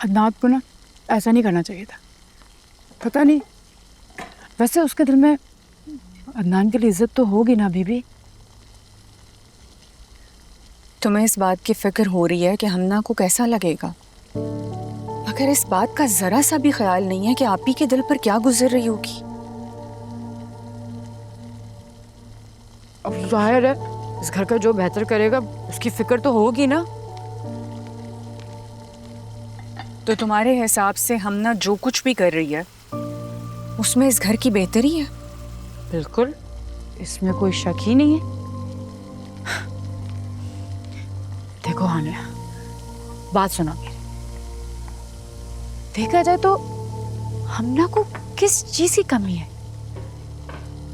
अदनान को ना ऐसा नहीं करना चाहिए था। पता नहीं, वैसे उसके दिल में अदनान के लिए इज्जत तो होगी ना बीबी। तुम्हें इस बात की फिक्र हो रही है कि हमना को कैसा लगेगा, मगर इस बात का जरा सा भी ख्याल नहीं है कि आप ही के दिल पर क्या गुजर रही होगी। अब जाहिर है इस घर का जो बेहतर करेगा उसकी फिक्र तो होगी ना। तो तुम्हारे हिसाब से हमना जो कुछ भी कर रही है उसमें इस घर की बेहतरी है? बिल्कुल, इसमें कोई शक ही नहीं है। देखो हानिया, बात सुनो मेरी। देखा जाए तो हमना को किस चीज की कमी है?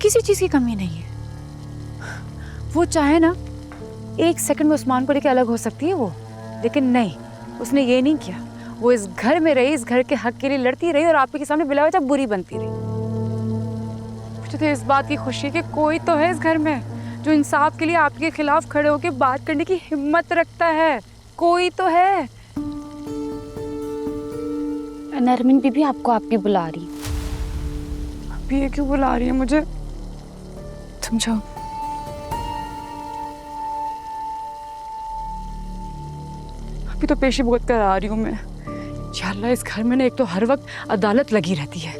किसी चीज की कमी नहीं है। वो चाहे ना एक सेकंड में उस्मान को लेकर अलग हो सकती है वो, लेकिन नहीं, उसने ये नहीं किया। वो इस घर में रही, इस घर के हक के लिए लड़ती रही और आपके सामने बिला वजह बुरी बनती रही। मुझे तो इस बात की खुशी कि कोई तो है इस घर में जो इंसाफ के लिए आपके खिलाफ खड़े होकर बात करने की हिम्मत रखता है। कोई तो है। नरमीन बीबी आपको आपकी बुला रही। अभी ये क्यों बुला रही है मुझे? तुम जाओ। अभी तो पेशी भुगत कर आ रही हूँ मैं। या अल्लाह, इस घर में ना एक तो हर वक्त अदालत लगी रहती है।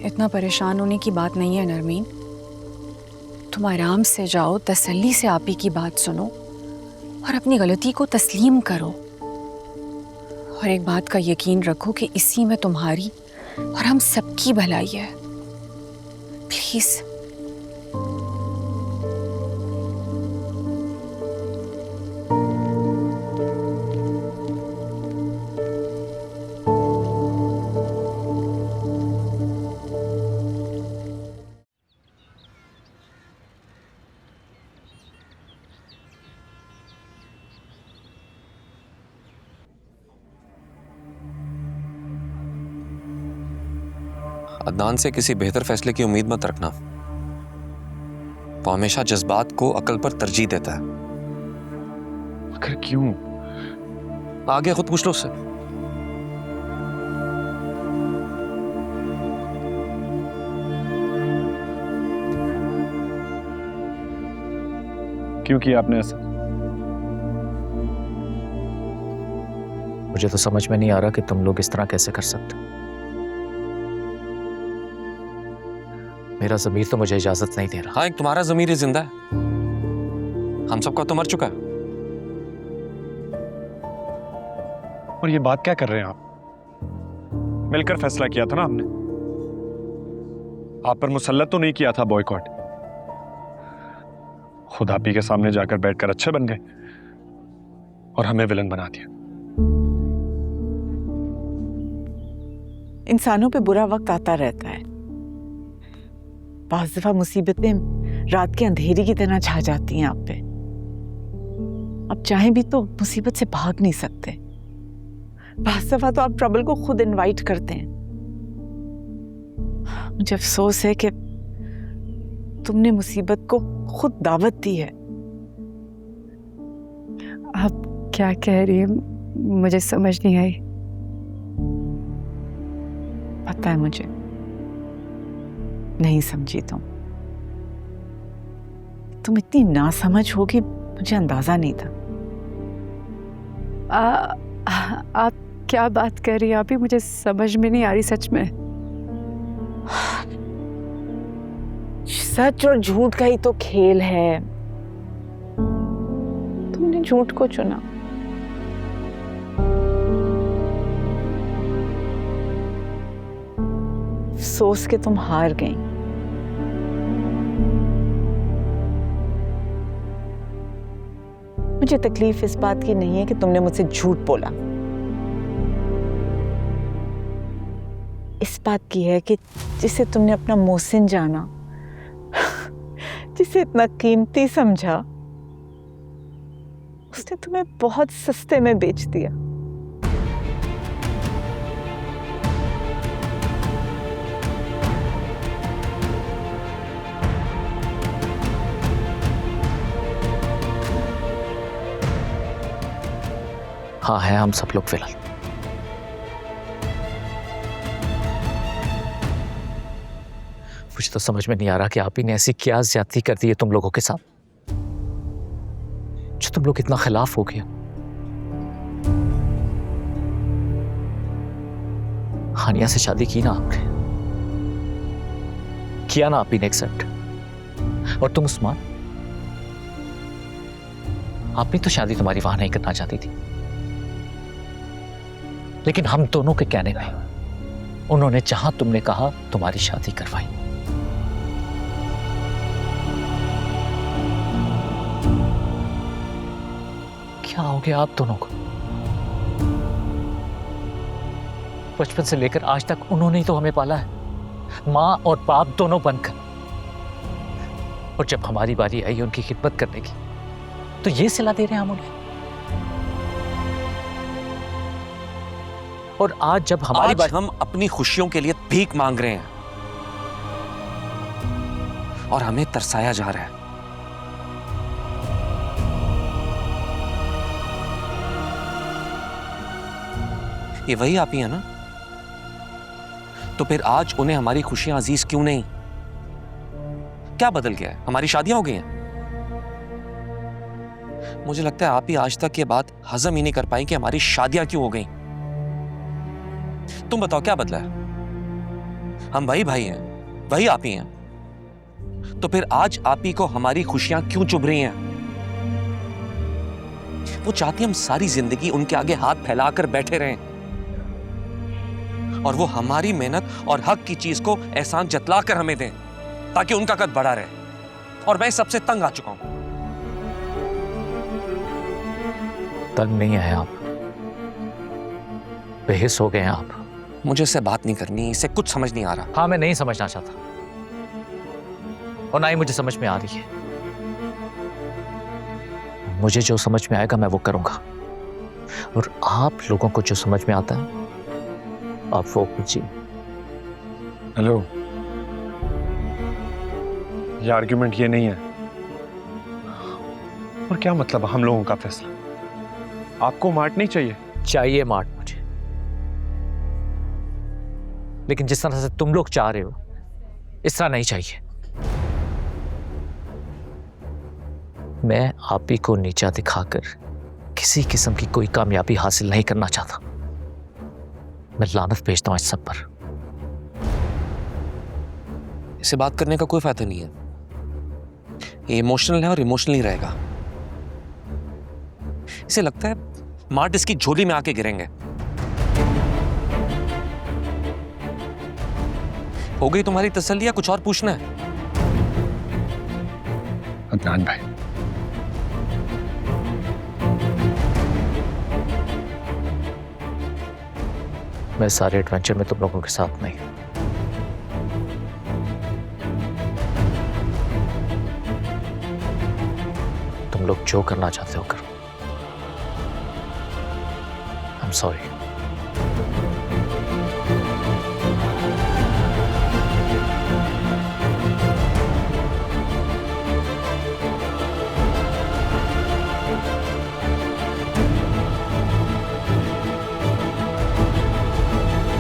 इतना परेशान होने की बात नहीं है नरमीन, तुम आराम से जाओ, तसल्ली से आप ही की बात सुनो और अपनी गलती को तस्लीम करो। और एक बात का यकीन रखो कि इसी में तुम्हारी और हम सबकी भलाई है। प्लीज। अदनान से किसी बेहतर फैसले की उम्मीद मत रखना। वो हमेशा जज्बात को अकल पर तरजीह देता है। आखिर क्यों? आगे खुद पूछ लो उससे। क्यों किया आपने ऐसा? मुझे तो समझ में नहीं आ रहा कि तुम लोग इस तरह कैसे कर सकते हो। मेरा ज़मीर तो मुझे इजाजत नहीं दे रहा। हाँ, एक तुम्हारा ज़मीर ही जिंदा है, हम सबका तो मर चुका है। और ये बात क्या कर रहे हैं आप? मिलकर फैसला किया था ना हमने। आप पर मुसल्लत तो नहीं किया था बॉयकॉट। खुद आप ही के सामने जाकर बैठकर अच्छे बन गए और हमें विलन बना दिया। इंसानों पे बुरा वक्त आता रहता है। बाज़ दफा मुसीबतें रात के अंधेरी की तरह छा जाती हैं आप पे। अब चाहें भी तो मुसीबत से भाग नहीं सकते। बाज़ दफा तो आप ट्रबल को खुद इनवाइट करते हैं। मुझे अफसोस है कि तुमने मुसीबत को खुद दावत दी है। आप क्या कह रही है? मुझे समझ नहीं आई। पता है मुझे, नहीं समझी तुम इतनी नासमझ होगी, मुझे अंदाजा नहीं था। आप क्या बात कर रही हैं? आप ही, मुझे समझ में नहीं आ रही सच में। सच और झूठ का ही तो खेल है। तुमने झूठ को चुना। सोच के तुम हार गई। मुझे तकलीफ इस बात की नहीं है कि तुमने मुझसे झूठ बोला। इस बात की है कि जिसे तुमने अपना मोहसिन जाना, जिसे इतना कीमती समझा, उसने तुम्हें बहुत सस्ते में बेच दिया। हाँ, है हम सब लोग विलन। तो समझ में नहीं आ रहा कि आप ही ने ऐसी क्या ज्यादती कर दी है तुम लोगों के साथ जो तुम लोग इतना खिलाफ हो गया। हानिया से शादी की ना आपने, किया ना आप ही ने एक्सेप्ट। और तुम उस्मान, आपने तो शादी तुम्हारी वहां नहीं करना चाहती थी, लेकिन हम दोनों के कहने पे उन्होंने जहां तुमने कहा तुम्हारी शादी करवाई। क्या हो गया आप दोनों को? बचपन से लेकर आज तक उन्होंने ही तो हमें पाला है, मां और बाप दोनों बनकर। और जब हमारी बारी आई उनकी खिदमत करने की तो ये सिला दे रहे हैं हम उन्हें। और आज जब हमारी बारी, हम अपनी खुशियों के लिए भीख मांग रहे हैं और हमें तरसाया जा रहा है। ये वही आप ही है ना? तो फिर आज उन्हें हमारी खुशियां अजीज क्यों नहीं? क्या बदल गया है? हमारी शादियां हो गई हैं। मुझे लगता है आप ही आज तक ये बात हजम ही नहीं कर पाई कि हमारी शादियां क्यों हो गई। तुम बताओ क्या बदला है? हम भाई भाई हैं, वही आप ही हैं। तो फिर आज आप ही को हमारी खुशियां क्यों चुभ रही हैं? वो चाहती हम सारी जिंदगी उनके आगे हाथ फैलाकर बैठे रहें और वो हमारी मेहनत और हक की चीज को एहसान जतलाकर हमें दें ताकि उनका कद बढ़ा रहे। और मैं सबसे तंग आ चुका हूं। तंग नहीं है आप, बेहिस हो गए हैं आप। मुझे इससे बात नहीं करनी, इसे कुछ समझ नहीं आ रहा। हाँ, मैं नहीं समझना चाहता और ना ही मुझे समझ में आ रही है। मुझे जो समझ में आएगा मैं वो करूंगा, और आप लोगों को जो समझ में आता है आप वो कीजिए। हेलो, ये आर्ग्यूमेंट ये नहीं है। और क्या मतलब हम लोगों का फैसला? आपको मार्ट नहीं चाहिए? चाहिए मार्ट मुझे, लेकिन जिस तरह से तुम लोग चाह रहे हो इस तरह नहीं चाहिए। मैं आप ही को नीचा दिखाकर किसी किस्म की कोई कामयाबी हासिल नहीं करना चाहता। मैं लानत भेजता हूं इस सब पर। इसे बात करने का कोई फायदा नहीं है। ये इमोशनल है और इमोशनल ही रहेगा। इसे लगता है मार्ट इसकी झोली में आके गिरेंगे। हो गई तुम्हारी तसल्ली या कुछ और पूछना है? अदनान भाई, मैं सारे एडवेंचर में तुम लोगों के साथ नहीं। तुम लोग जो करना चाहते हो करो। I am sorry.